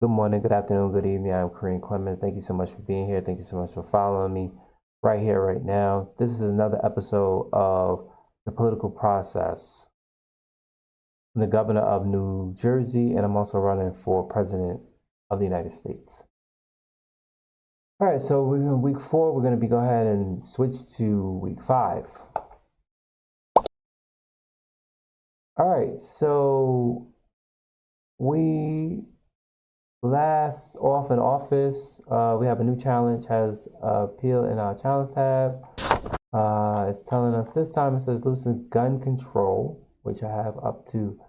Good morning, good afternoon, good evening. I'm Kareem Clemens. Thank you so much for being here. Thank you so much for following me right here, right now. This is another episode of The Political Process. I'm the governor of New Jersey, and I'm also running for president of the United States. All right, so we're in week 4. We're going to go ahead and switch to week 5. All right, so we last off in office, we have a new challenge has appeal in our challenge tab. It's telling us this time it says loosen gun control, which I have up to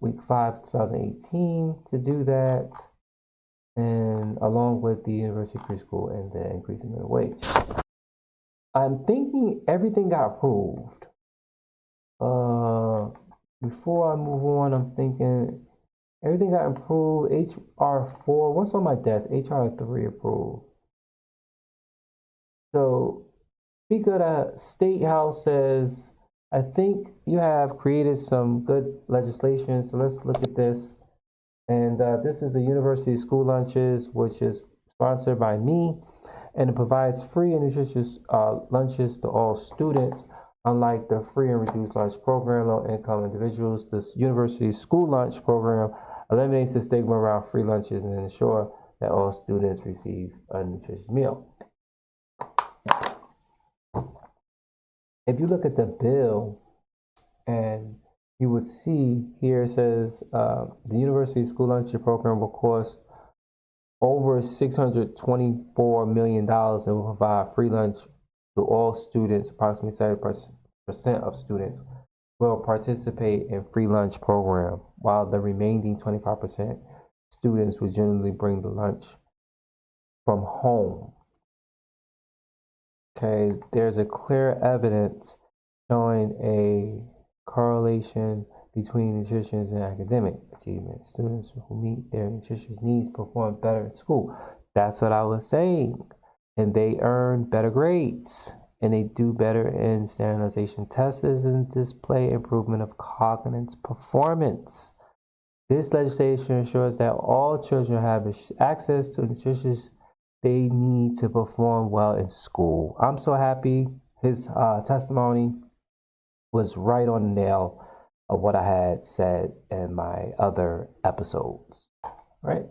week 5, 2018 to do that, and along with the university preschool and the increase in minimum wage. I'm thinking everything got approved. Before I move on, I'm thinking everything got approved. HR4, what's on my desk? HR3 approved. So, Speaker of the State House says, I think you have created some good legislation. So let's look at this. And this is the University School Lunches, which is sponsored by me. And it provides free and nutritious lunches to all students. Unlike the free and reduced lunch program, low-income individuals, this University School Lunch program eliminates the stigma around free lunches and ensure that all students receive a nutritious meal. If you look at the bill, and you would see here it says the University School Lunch program will cost over $624 million and will provide free lunch to all students. Approximately 70% of students will participate in free lunch program, while the remaining 25% students will generally bring the lunch from home. Okay, there's a clear evidence showing a correlation between nutrition and academic achievement. Students who meet their nutrition needs perform better in school. That's what I was saying. And they earn better grades. And they do better in standardization tests and display improvement of cognitive performance. This legislation ensures that all children have access to nutritious they need to perform well in school. I'm so happy his testimony was right on the nail of what I had said in my other episodes. Right?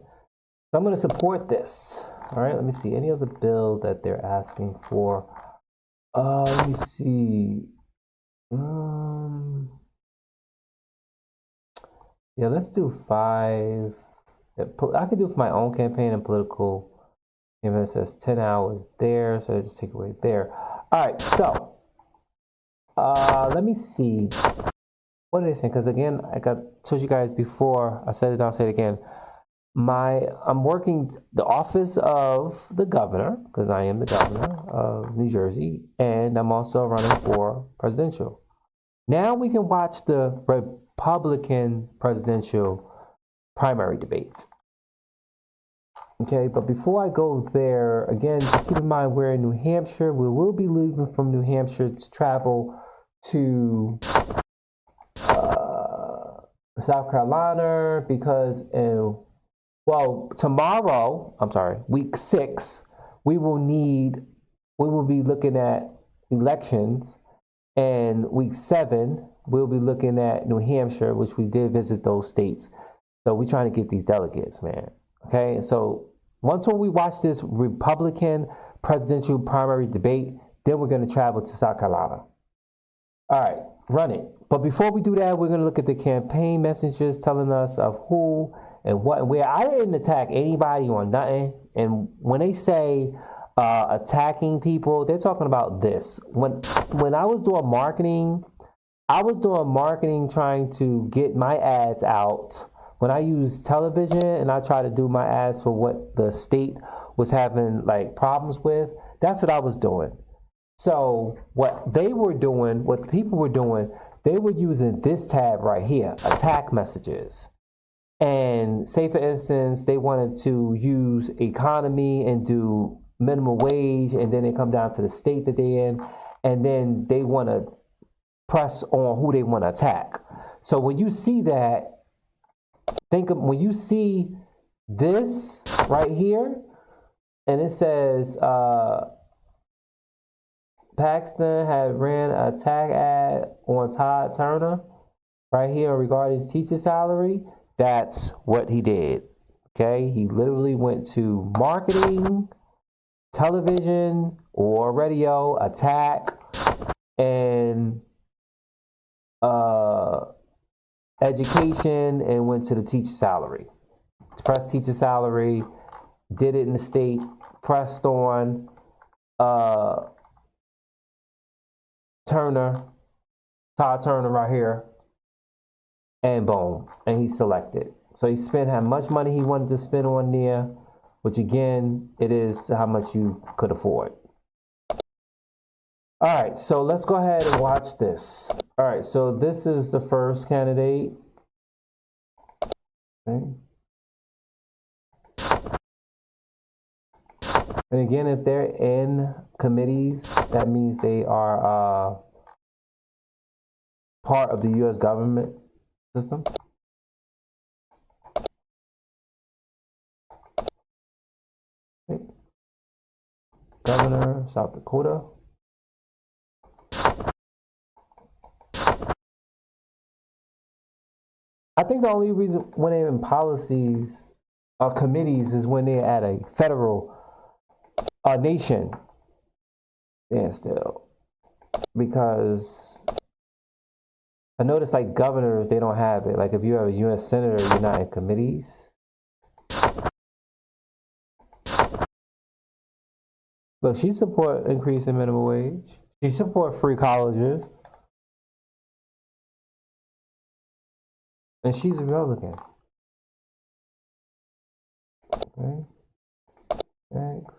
So I'm going to support this. All right, let me see. Any other bill that they're asking for? Let me see. Yeah, let's do 5. I could do it for my own campaign and political. Even it says 10 hours there, so I just take away there. All right, so let me see. What did I say? Because again, told you guys before. I said it. I'll say it again. I'm working the office of the governor because I am the governor of New Jersey, and I'm also running for presidential. Now we can watch the Republican presidential primary debate. Okay, but before I go there, again, just keep in mind we're in New Hampshire. We will be leaving from New Hampshire to travel to South Carolina because, tomorrow, week 6, we will be looking at elections, and week 7, we'll be looking at New Hampshire, which we did visit those states. So we're trying to get these delegates, man. Okay, so once when we watch this Republican presidential primary debate, then we're going to travel to South Carolina. All right, run it. But before we do that, we're going to look at the campaign messages telling us of who and what and where. I didn't attack anybody on nothing. And when they say attacking people, they're talking about this. When I was doing marketing, trying to get my ads out. When I use television and I try to do my ads for what the state was having like problems with, that's what I was doing. So what they were doing, what the people were doing, they were using this tab right here, attack messages. And say for instance, they wanted to use economy and do minimum wage, and then they come down to the state that they're in, and then they want to press on who they want to attack. So when you see that, when you see this right here, and it says Paxton had ran a tag ad on Todd Turner right here regarding his teacher salary. That's what he did. Okay, he literally went to marketing, television or radio, attack, and education, and went to the teacher salary. Pressed teacher salary, did it in the state, pressed on Turner, Todd Turner right here, and boom, and he selected. So he spent how much money he wanted to spend on there, which again, it is how much you could afford. All right, so let's go ahead and watch this. All right, so this is the first candidate. Okay. And again, if they're in committees, that means they are part of the U.S. government system. Okay. Governor, South Dakota. I think the only reason when they're in policies or committees is when they're at a federal nation standstill. Because I noticed like governors, they don't have it. Like if you have a U.S. senator, you're not in committees. Look, she support increase in minimum wage. She support free colleges. And she's a Republican. Okay. Thanks.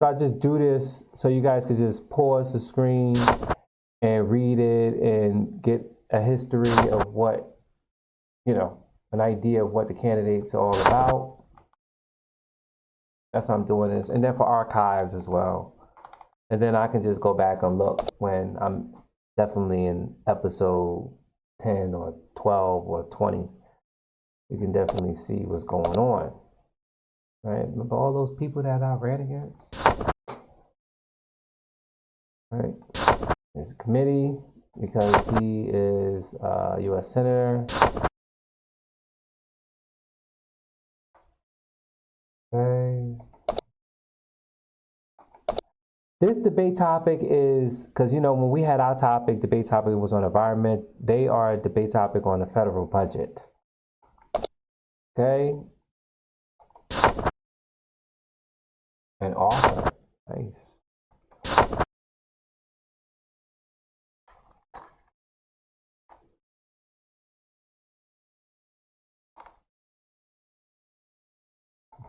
So I just do this so you guys could just pause the screen and read it and get a history of what, an idea of what the candidates are all about. That's why I'm doing this. And then for archives as well. And then I can just go back and look when I'm definitely in episode 10 or 12 or 20. You can definitely see what's going on. Right? Remember all those people that I ran against? Right? There's a committee because he is a U.S. Senator. Okay. This debate topic is, because when we had our topic, debate topic was on environment. They are a debate topic on the federal budget. Okay. And author. Nice.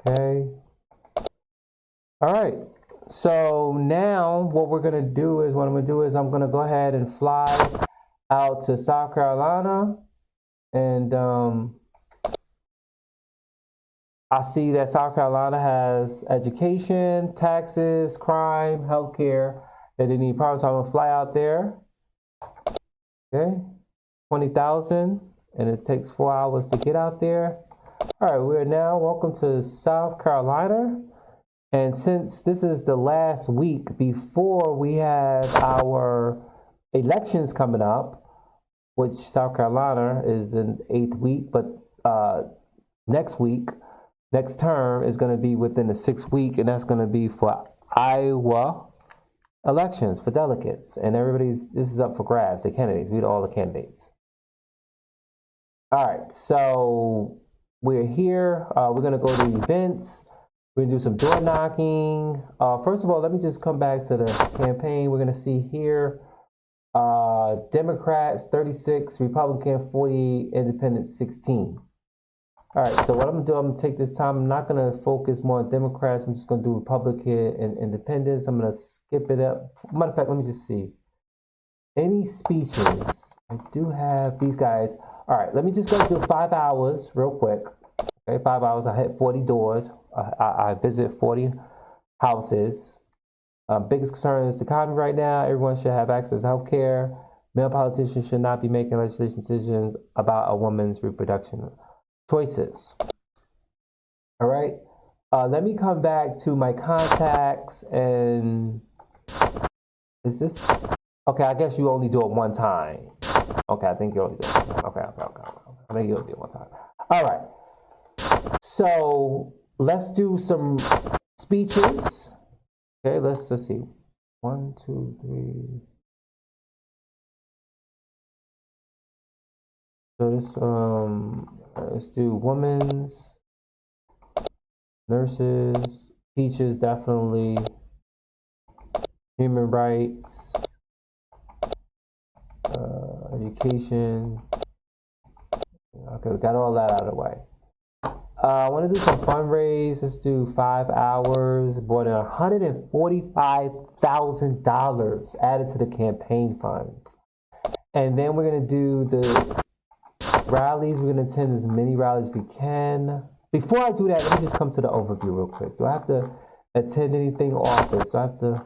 Okay. All right. So now what I'm going to do is I'm going to go ahead and fly out to South Carolina, and I see that South Carolina has education, taxes, crime, healthcare that they need problems. So I'm gonna fly out there. Okay, 20,000, and it takes 4 hours to get out there. All right, we're now welcome to South Carolina, and since this is the last week before we have our elections coming up, which South Carolina is in 8th week, but next term is going to be within the 6th week, and that's going to be for Iowa elections for delegates. And this is up for grabs, the candidates. Read all the candidates. All right, so we're here. We're going to go to events. We're going to do some door knocking. First of all, let me just come back to the campaign. We're going to see here Democrats 36, Republican 40, Independent 16. All right, so what I'm going to do, I'm going to take this time. I'm not going to focus more on Democrats. I'm just going to do Republican and Independents. I'm going to skip it up. Matter of fact, let me just see. Any speeches? I do have these guys. All right, let me just go through 5 hours real quick. Okay, 5 hours. I hit 40 doors. I visit 40 houses. Biggest concern is the economy right now. Everyone should have access to health care. Male politicians should not be making legislation decisions about a woman's reproduction. choices. All right. Let me come back to my contacts and is this okay? I guess you only do it one time. Okay, I think you only do it one time. Okay. I think you only do it one time. All right. So let's do some speeches. Okay, let's see. 1, 2, 3. So this let's do women's, nurses, teachers definitely, human rights, education. Okay, we got all that out of the way. I want to do some fundraise. Let's do 5 hours. More than $145,000 added to the campaign funds. And then we're going to do the rallies. We're going to attend as many rallies as we can. Before I do that, let me just come to the overview real quick. Do I have to attend anything office? Do I have to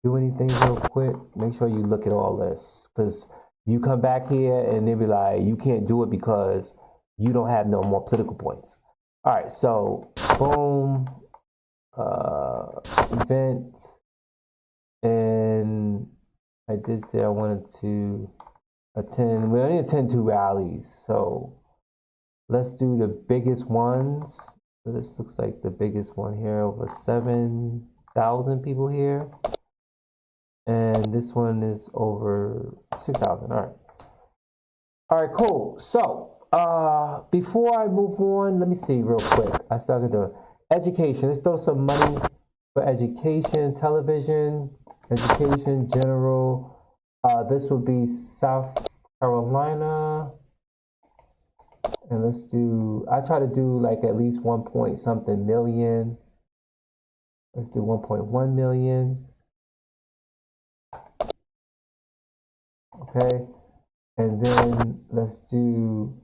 do anything real quick? Make sure you look at all this. Because you come back here and they'll be like, you can't do it because you don't have no more political points. All right, so boom, event, and I did say I wanted to attend. We only attend 2 rallies, so let's do the biggest ones. So this looks like the biggest one here, over 7,000 people here, and this one is over 6,000. All right, cool. So before I move on, let me see real quick. I started to education. Let's throw some money for education, television, education, general. This would be South Carolina. And let's do, I try to do like at least 1 point something million. Let's do 1.1 million. Okay. And then let's do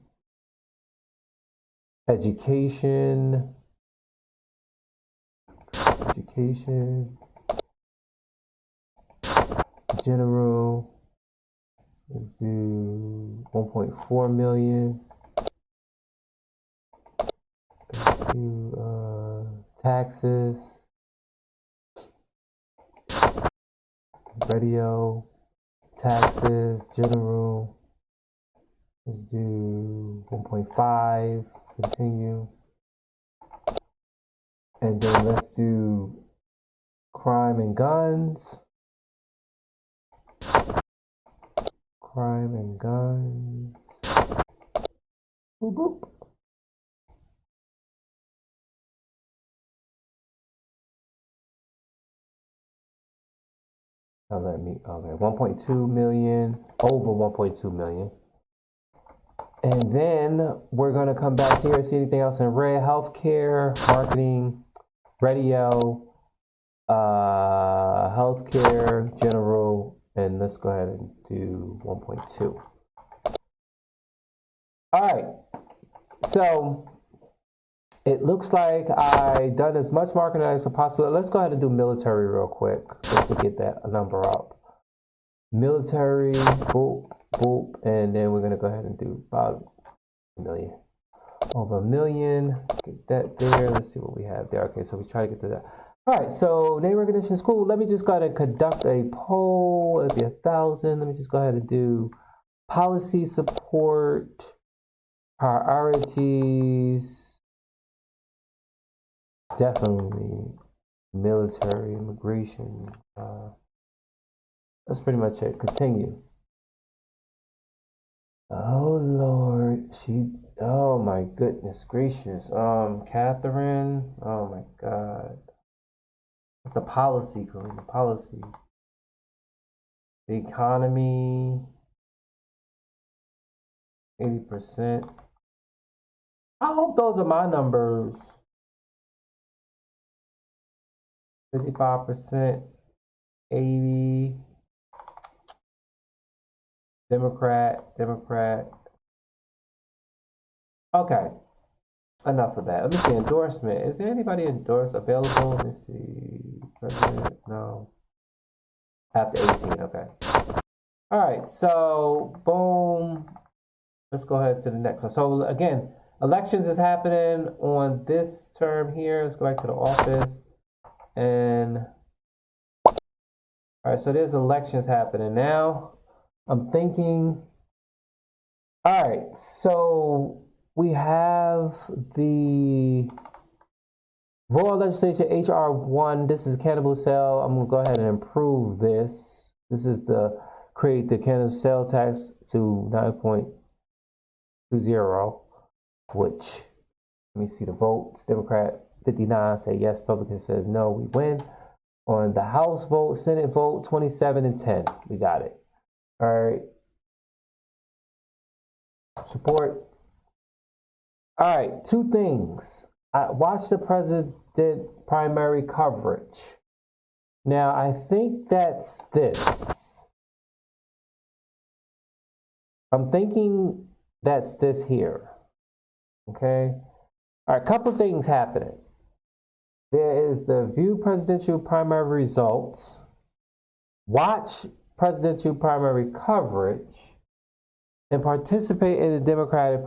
education, general, let's do 1.4 million, let's do taxes, radio, taxes, general, let's do 1.5, continue. And then let's do crime and guns. Crime and guns. Boop, boop. Oh, let me, okay, 1.2 million, over 1.2 million. And then we're gonna come back here, see anything else in red, healthcare, marketing, radio, healthcare, general, and let's go ahead and do 1.2. All right, so it looks like I done as much marketing as possible. Let's go ahead and do military real quick, just to get that number up. Military, boop, boop, and then we're gonna go ahead and do about a million. Over a million, get that there. Let's see what we have there. Okay, so we try to get to that. All right, so name recognition is cool. Let me just go ahead and conduct a poll. It'll be 1,000. Let me just go ahead and do policy support, priorities. Definitely military, immigration. That's pretty much it. Continue. Oh Lord, oh my goodness gracious. Catherine, oh my God. What's the policy, Corinne? The policy. The economy, 80%. I hope those are my numbers. 55%, 80. Democrat. Okay, enough of that. Let me see, endorsement. Is there anybody endorsed available? Let me see, president, no. After 18, okay. All right, so boom. Let's go ahead to the next one. So again, elections is happening on this term here. Let's go back to the office. And all right, so there's elections happening now. I'm thinking, all right, so we have the vote on legislation HR1. This is cannabis sale. I'm gonna go ahead and improve this. This is the create the cannabis sale tax to 9.20, which, let me see the votes. Democrat 59 say yes, Republican says no. We win. On the House vote, Senate vote, 27 and 10. We got it. All right. Support. All right, two things. Watch the president primary coverage. Now, I think that's this. I'm thinking that's this here. Okay. All right, couple things happening. There is the view presidential primary results, watch presidential primary coverage, and participate in the Democratic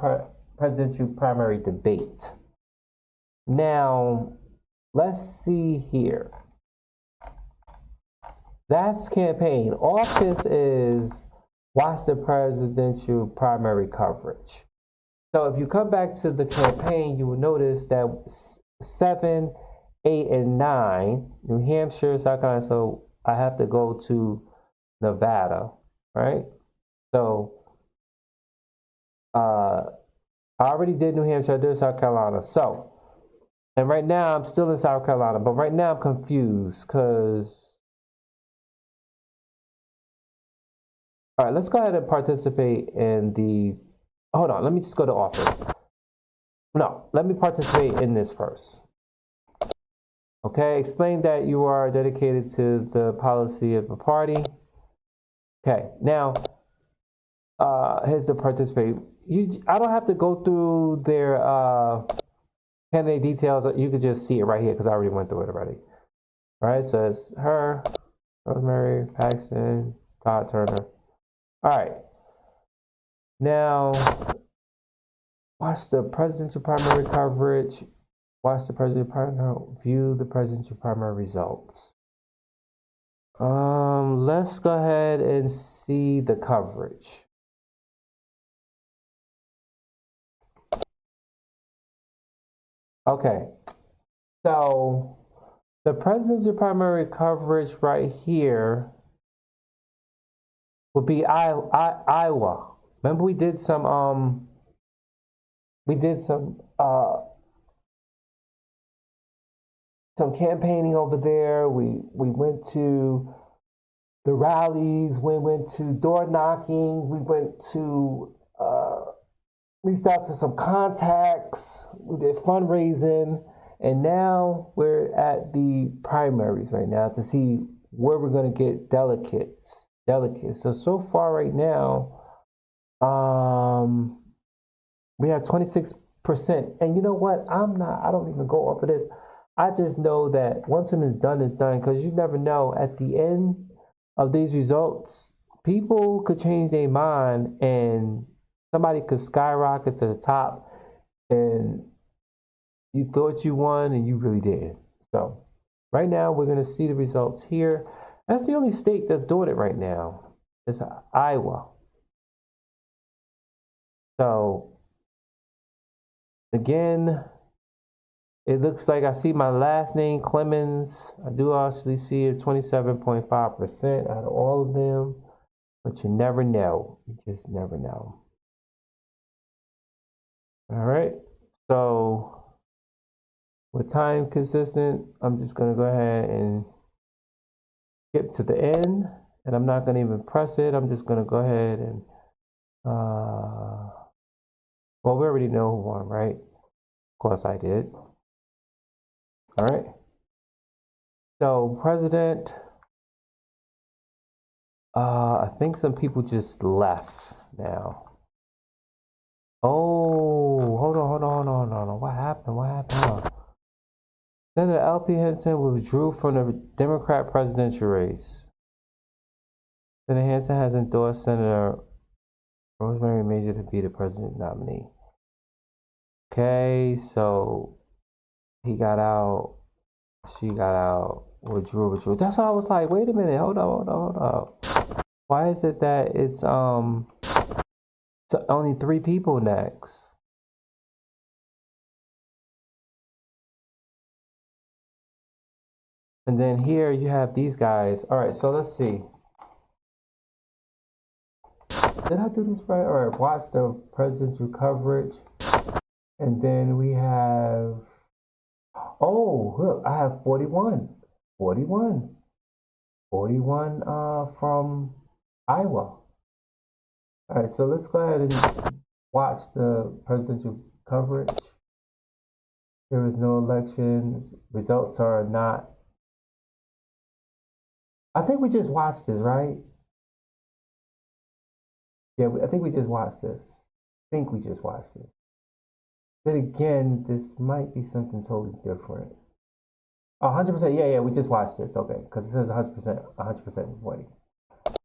presidential primary debate. Now, let's see here. That's campaign. Office is watch the presidential primary coverage. So if you come back to the campaign, you will notice that 7, 8, and 9, New Hampshire, South Carolina. So I have to go to Nevada, right? So I already did New Hampshire, I did South Carolina. So, and right now I'm still in South Carolina, but right now I'm confused because, all right, let's go ahead and participate in the, hold on, let me just go to office. No, let me participate in this first. Okay, explain that you are dedicated to the policy of the party. Okay, now, here's the participate. I don't have to go through their candidate details. You could just see it right here because I already went through it already. All right, so it's her, Rosemary, Paxton, Todd Turner. All right. Now, watch the presidential primary coverage. Watch the presidential primary. View the presidential primary results. Let's go ahead and see the coverage. Okay, so the presidential primary coverage right here would be Iowa. Remember we did some campaigning over there. We went to the rallies, we went to door knocking, we went to reached out to some contacts, we did fundraising, and now we're at the primaries right now to see where we're going to get delegates. So far right now, we have 26%. And you know what? I don't even go off of this. I just know that once it is done, because you never know. At the end of these results, people could change their mind and somebody could skyrocket to the top and you thought you won and you really did. So right now we're going to see the results here. That's the only state that's doing it right now. It's Iowa. So again, it looks like I see my last name, Clemens. I do actually see it 27.5% out of all of them. But you never know. You just never know. All right. So with time consistent, I'm just going to go ahead and skip to the end. And I'm not going to even press it. I'm just going to go ahead and, well, we already know who won, right? Of course I did. All right. So president, I think some people just left now. Oh, hold on. What happened? Senator L.P. Henson withdrew from the Democrat presidential race. Senator Henson has endorsed Senator Rosemary Major to be the president nominee. Okay, so he got out, she got out, withdrew. That's why I was like, wait a minute, hold up. Why is it that it's only 3 people next? And then here you have these guys. All right, so let's see. Did I do this right? All right, watch the presidential coverage. And then we have, oh, look, I have 41. 41. 41 from Iowa. All right, so let's go ahead and watch the presidential coverage. There is no election. Results are not. I think we just watched this, right? Yeah, I think we just watched this. Then again, this might be something totally different. 100%. Yeah, we just watched it. Okay, because it says 100% reporting.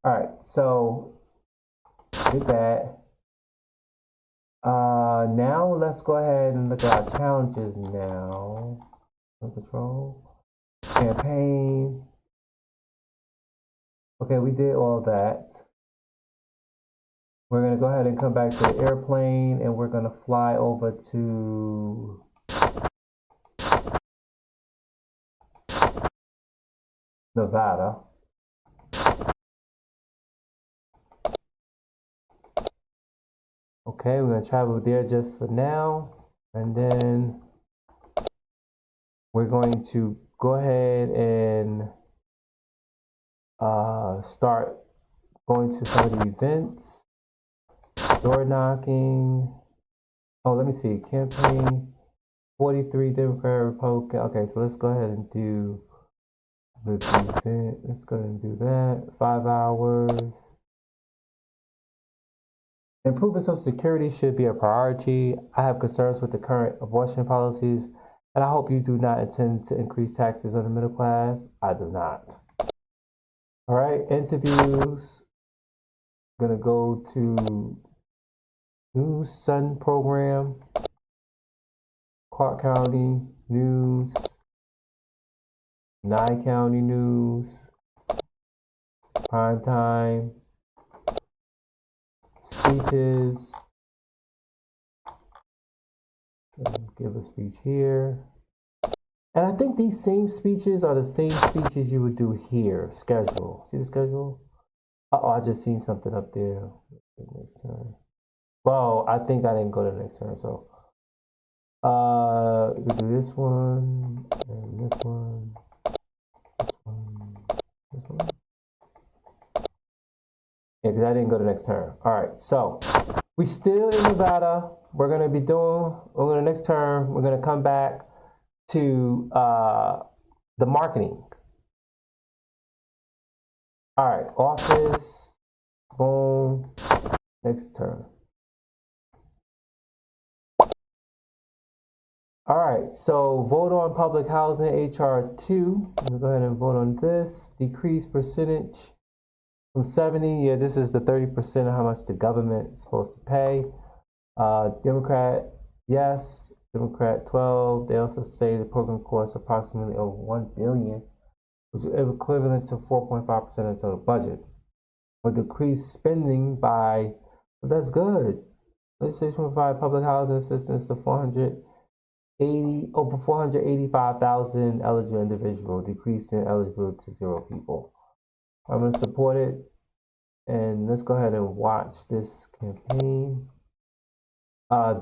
All right, so did that. Now let's go ahead and look at our challenges now. Control, campaign. Okay, we did all that. We're gonna go ahead and come back to the airplane, and we're gonna fly over to Nevada. Okay, we're gonna travel there just for now, and then we're going to go ahead and start going to some of the events. Door knocking. Oh, let me see. Campaign 43 Democrat Republican. Okay, so let's go ahead and do the event. Let's go ahead and do that. 5 hours. Improving Social Security should be a priority. I have concerns with the current abortion policies, and I hope you do not intend to increase taxes on the middle class. I do not. All right, interviews. Gonna go to News Sun program, Clark County News, Nye County News, Prime Time, speeches. Give a speech here. And I think these same speeches are the same speeches you would do here. Schedule. See the schedule? Uh-oh, I just seen something up there. Next turn. Well, I think I didn't go to the next turn, so we do this one and this one. This one. Yeah, because I didn't go to the next turn. All right, so we still in Nevada. We're gonna be doing. We're gonna next turn. We're gonna come back to the marketing. All right, office. Boom. Next turn. All right, so vote on public housing HR 2. I'm gonna go ahead and vote on this. Decrease percentage from 70. Yeah, this is the 30% of how much the government is supposed to pay. Democrat, yes. Democrat 12. They also say the program costs approximately over $1 billion, which is equivalent to 4.5% of the total budget. Or decrease spending by, well, that's good. Legislation will provide public housing assistance to over 485,000 eligible individuals, decreasing eligibility to 0 people. I'm going to support it, and let's go ahead and watch this campaign.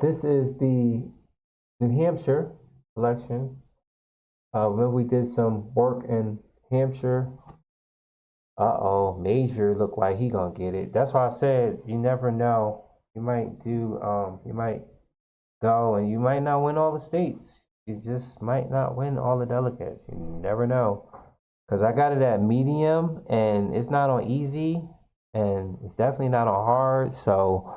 This is the New Hampshire election. Remember we did some work in Hampshire. Major looked like he gonna get it. That's why I said you never know. You might do. You might go and you might not win all the states. You just might not win all the delegates. You never know. Because I got it at medium and it's not on easy and it's definitely not on hard. So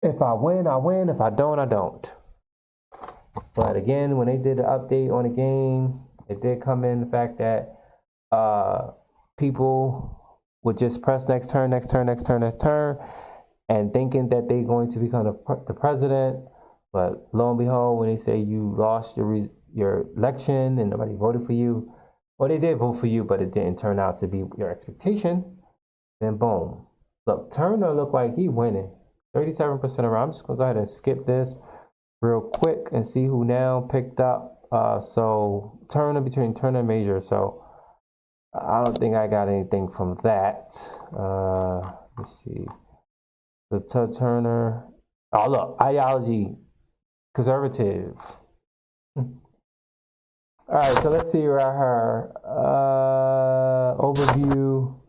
if I win, I win. If I don't, I don't. But again, when they did the update on the game, it did come in the fact that people would just press next turn, and thinking that they're going to become the president. But lo and behold, when they say you lost your election and nobody voted for you, or they did vote for you, but it didn't turn out to be your expectation, then boom. Look, Turner looked like he winning. 37% around. I'm just gonna go ahead and skip this real quick and see who now picked up. So Turner, between Turner and Major. So I don't think I got anything from that. Let's see. The Turner. Oh look, ideology conservative. All right, so let's see right here. Overview.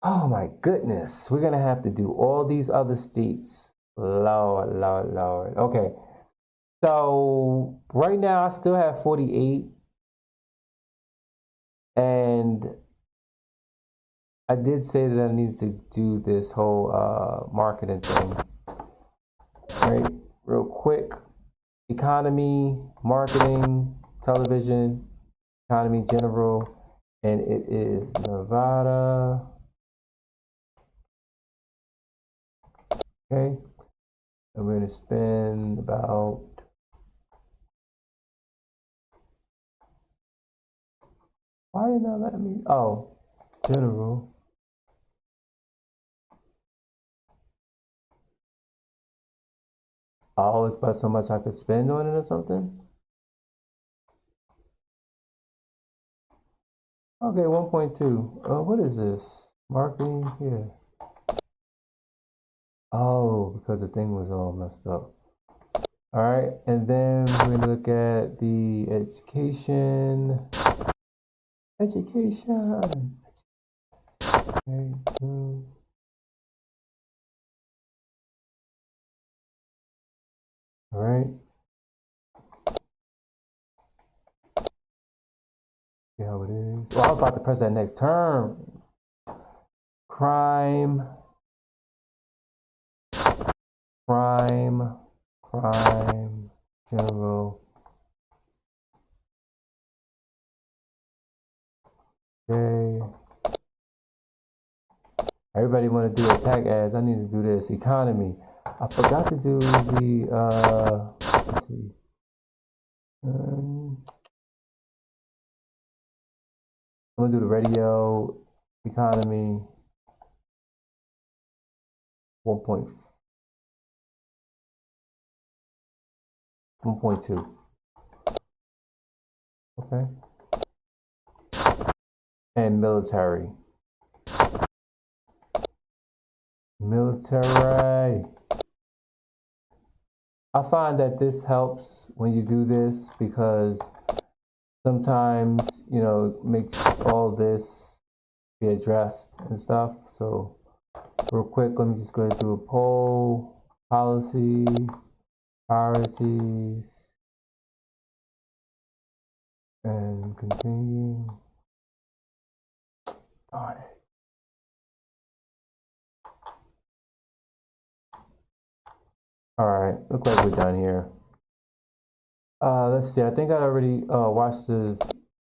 Oh my goodness, we're gonna have to do all these other states. Lord, Lord, Lord. Okay, so right now I still have 48, and I did say that I need to do this whole marketing thing. All right, real quick. Economy, marketing, television, economy general, and it is Nevada. Okay, I'm going to spend about why did not let me? Oh, general. Oh, it's about so much I could spend on it or something. Okay, 1.2. What is this? Marketing here. Oh, because the thing was all messed up. All right, and then we're gonna look at the education. Education. Okay. All right. See how it is. Well, I was about to press that next term. Crime. Crime. Crime. General. Okay. Everybody want to do attack ads. I need to do this. Economy. I forgot to do the let's see. I'm gonna do the radio economy 1.2. Okay. And military. Military. I find that this helps when you do this because sometimes, makes all this be addressed and stuff. So real quick, let me just go ahead and do a poll, policy, priorities, and continue. Darn it. All right, look like we're done here. Let's see. I think I already watched this.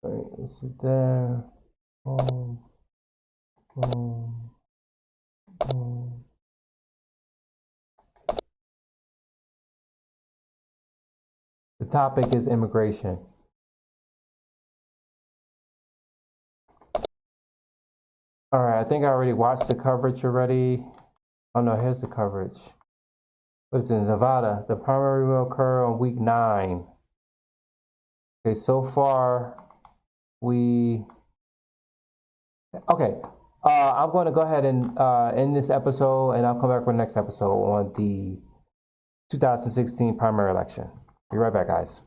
Wait, let's see there. Boom, boom, boom. The topic is immigration. All right, I think I already watched the coverage already. Oh no, here's the coverage. What is it, Nevada? The primary will occur on week 9. Okay, so far we. Okay, I'm going to go ahead and end this episode, and I'll come back for the next episode on the 2016 primary election. Be right back, guys.